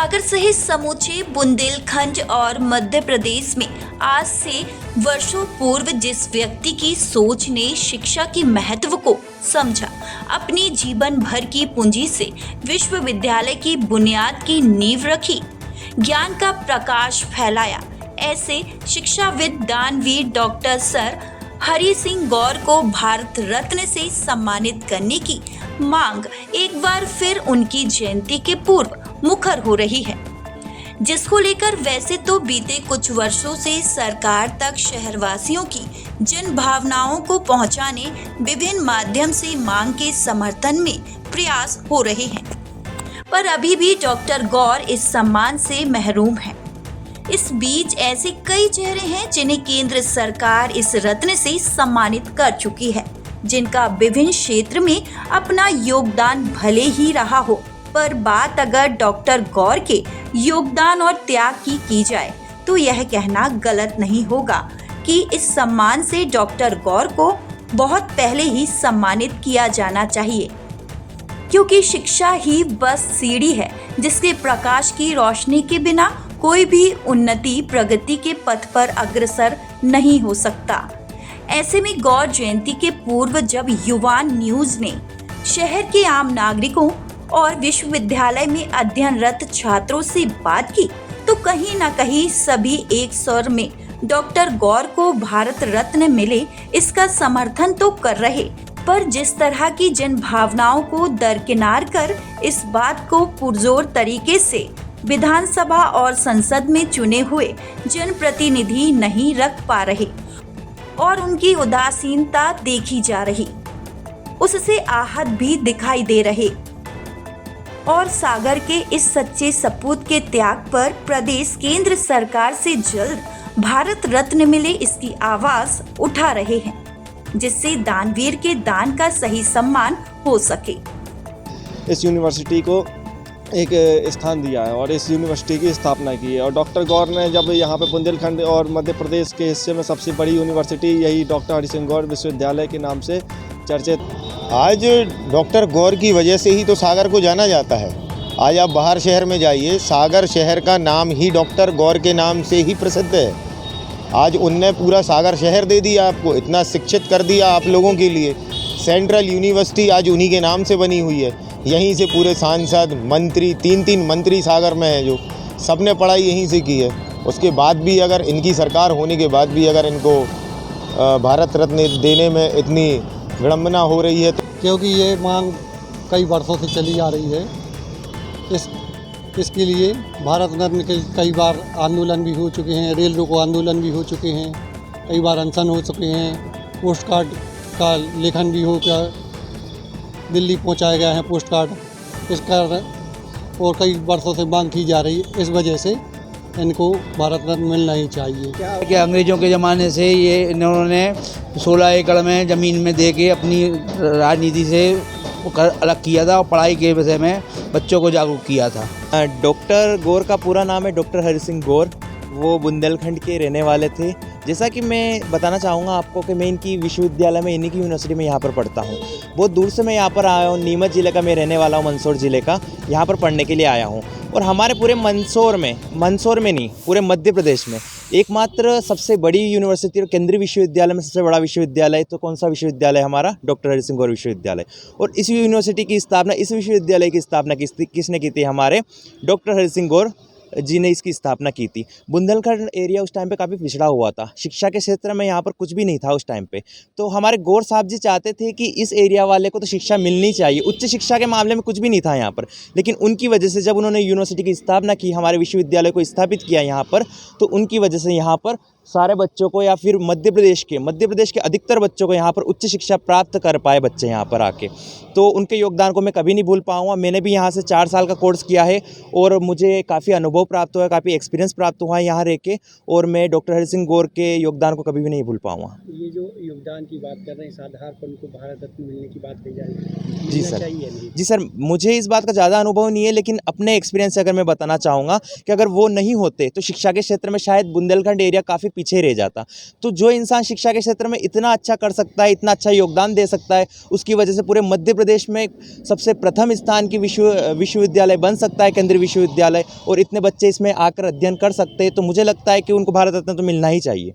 सागर सहित समूचे बुंदेलखंड और मध्य प्रदेश में आज से वर्षों पूर्व जिस व्यक्ति की सोच ने शिक्षा के महत्व को समझा, अपनी जीवन भर की पूंजी से विश्वविद्यालय की बुनियाद की नींव रखी, ज्ञान का प्रकाश फैलाया, ऐसे शिक्षाविद दानवीर डॉक्टर सर हरि सिंह गौर को भारत रत्न से सम्मानित करने की मांग एक बार फिर उनकी जयंती के पूर्व मुखर हो रही है, जिसको लेकर वैसे तो बीते कुछ वर्षों से सरकार तक शहरवासियों की जन भावनाओं को पहुंचाने विभिन्न माध्यम से मांग के समर्थन में प्रयास हो रहे हैं, पर अभी भी डॉक्टर गौर इस सम्मान से महरूम हैं। इस बीच ऐसे कई चेहरे हैं जिन्हें केंद्र सरकार इस रत्न से सम्मानित कर चुकी है, जिनका विभिन्न क्षेत्र में अपना योगदान भले ही रहा हो, पर बात अगर डॉक्टर गौर के योगदान और त्याग की जाए तो यह कहना गलत नहीं होगा कि इस सम्मान से डॉक्टर गौर को बहुत पहले ही सम्मानित किया जाना चाहिए, क्योंकि शिक्षा ही बस सीढ़ी है जिसके प्रकाश की रोशनी के बिना कोई भी उन्नति प्रगति के पथ पर अग्रसर नहीं हो सकता। ऐसे में गौर जयंती के पूर्व जब युवान न्यूज ने शहर के आम नागरिकों और विश्वविद्यालय में अध्ययनरत छात्रों से बात की तो कहीं न कहीं सभी एक स्वर में डॉक्टर गौर को भारत रत्न मिले इसका समर्थन तो कर रहे, पर जिस तरह की जन भावनाओं को दरकिनार कर इस बात को पुरजोर तरीके से विधानसभा और संसद में चुने हुए जनप्रतिनिधि नहीं रख पा रहे और उनकी उदासीनता देखी जा रही, उससे आहत भी दिखाई दे रहे और सागर के इस सच्चे सपूत के त्याग पर प्रदेश केंद्र सरकार से जल्द भारत रत्न मिले इसकी आवाज उठा रहे हैं, जिससे दानवीर के दान का सही सम्मान हो सके। इस यूनिवर्सिटी को एक स्थान दिया है और इस यूनिवर्सिटी की स्थापना की है और डॉक्टर गौर ने जब यहाँ पे बुंदेलखंड और मध्य प्रदेश के हिस्से में सबसे बड़ी यूनिवर्सिटी यही डॉक्टर हरि सिंह गौर विश्वविद्यालय के नाम से चर्चित। आज डॉक्टर गौर की वजह से ही तो सागर को जाना जाता है। आज आप बाहर शहर में जाइए, सागर शहर का नाम ही डॉक्टर गौर के नाम से ही प्रसिद्ध है। आज उनने पूरा सागर शहर दे दिया आपको, इतना शिक्षित कर दिया आप लोगों के लिए। सेंट्रल यूनिवर्सिटी आज उन्हीं के नाम से बनी हुई है। यहीं से पूरे सांसद मंत्री, तीन मंत्री सागर में हैं जो सबने पढ़ाई यहीं से की है। उसके बाद भी अगर इनकी सरकार होने के बाद भी अगर इनको भारत रत्न देने में इतनी विडम्बना हो रही है, क्योंकि ये मांग कई वर्षों से चली आ रही है। इसके लिए भारत रत्न के कई बार आंदोलन भी हो चुके हैं, रेल रोको आंदोलन भी हो चुके हैं, कई बार अनशन हो चुके हैं, पोस्ट कार्ड का लेखन भी हो कर दिल्ली पहुंचाया गया है पोस्ट कार्ड, इसका और कई वर्षों से मांग की जा रही है। इस वजह से इनको भारत रत्न मिलना ही चाहिए। कि अंग्रेज़ों के ज़माने से ये इन्होंने 16 एकड़ में ज़मीन में दे के अपनी राजनीति से अलग किया था और पढ़ाई के विषय में बच्चों को जागरूक किया था। डॉक्टर गौर का पूरा नाम है डॉक्टर हरि सिंह गौर। वो बुंदेलखंड के रहने वाले थे। जैसा कि मैं बताना चाहूँगा आपको कि मैं इनकी विश्वविद्यालय में, इन्हीं की यूनिवर्सिटी में यहाँ पर पढ़ता हूँ। बहुत दूर से मैं यहाँ पर आया हूँ, नीमच ज़िले का मैं रहने वाला हूँ, मंदसौर ज़िले का, यहाँ पर पढ़ने के लिए आया हूँ। और हमारे पूरे मंदसौर में नहीं, पूरे मध्य प्रदेश में एकमात्र सबसे बड़ी यूनिवर्सिटी और केंद्रीय विश्वविद्यालय में सबसे बड़ा विश्वविद्यालय तो कौन सा विश्वविद्यालय? हमारा डॉक्टर हरि सिंह गौर विश्वविद्यालय। और इस यूनिवर्सिटी की स्थापना, इस विश्वविद्यालय की स्थापना किसने की थी? हमारे डॉक्टर हरि सिंह गौर जी ने इसकी स्थापना की थी। बुंदेलखंड एरिया उस टाइम पे काफ़ी पिछड़ा हुआ था, शिक्षा के क्षेत्र में यहाँ पर कुछ भी नहीं था उस टाइम पे। तो हमारे गौर साहब जी चाहते थे कि इस एरिया वाले को तो शिक्षा मिलनी चाहिए, उच्च शिक्षा के मामले में कुछ भी नहीं था यहाँ पर। लेकिन उनकी वजह से जब उन्होंने यूनिवर्सिटी की स्थापना की, हमारे विश्वविद्यालय को स्थापित किया यहाँ पर, तो उनकी वजह से यहाँ पर सारे बच्चों को या फिर मध्य प्रदेश के अधिकतर बच्चों को यहाँ पर उच्च शिक्षा प्राप्त कर पाए बच्चे यहाँ पर आके। तो उनके योगदान को मैं कभी नहीं भूल पाऊँगा। मैंने भी यहाँ से 4 साल का कोर्स किया है और मुझे काफ़ी अनुभव प्राप्त हुआ है, काफ़ी एक्सपीरियंस प्राप्त हुआ है यहाँ रह के, और मैं डॉक्टर हरि सिंह गौर के योगदान को कभी भी नहीं भूल पाऊँगा। ये जो योगदान की बात कर रहे हैं, इस आधार पर उनको भारत रत्न मिलने की बात कही जा रही है। जी सर, मुझे इस बात का ज़्यादा अनुभव नहीं है, लेकिन अपने एक्सपीरियंस से अगर मैं बताना चाहूँगा कि अगर वो नहीं होते तो शिक्षा के क्षेत्र में शायद बुंदेलखंड एरिया काफ़ी पीछे रह जाता। तो जो इंसान शिक्षा के क्षेत्र में इतना अच्छा कर सकता है, इतना अच्छा योगदान दे सकता है, उसकी वजह से पूरे मध्य प्रदेश में सबसे प्रथम स्थान की विश्वविद्यालय बन सकता है, केंद्रीय विश्वविद्यालय, और इतने बच्चे इसमें आकर अध्ययन कर सकते हैं। तो मुझे लगता है कि उनको भारत रत्न तो मिलना ही चाहिए।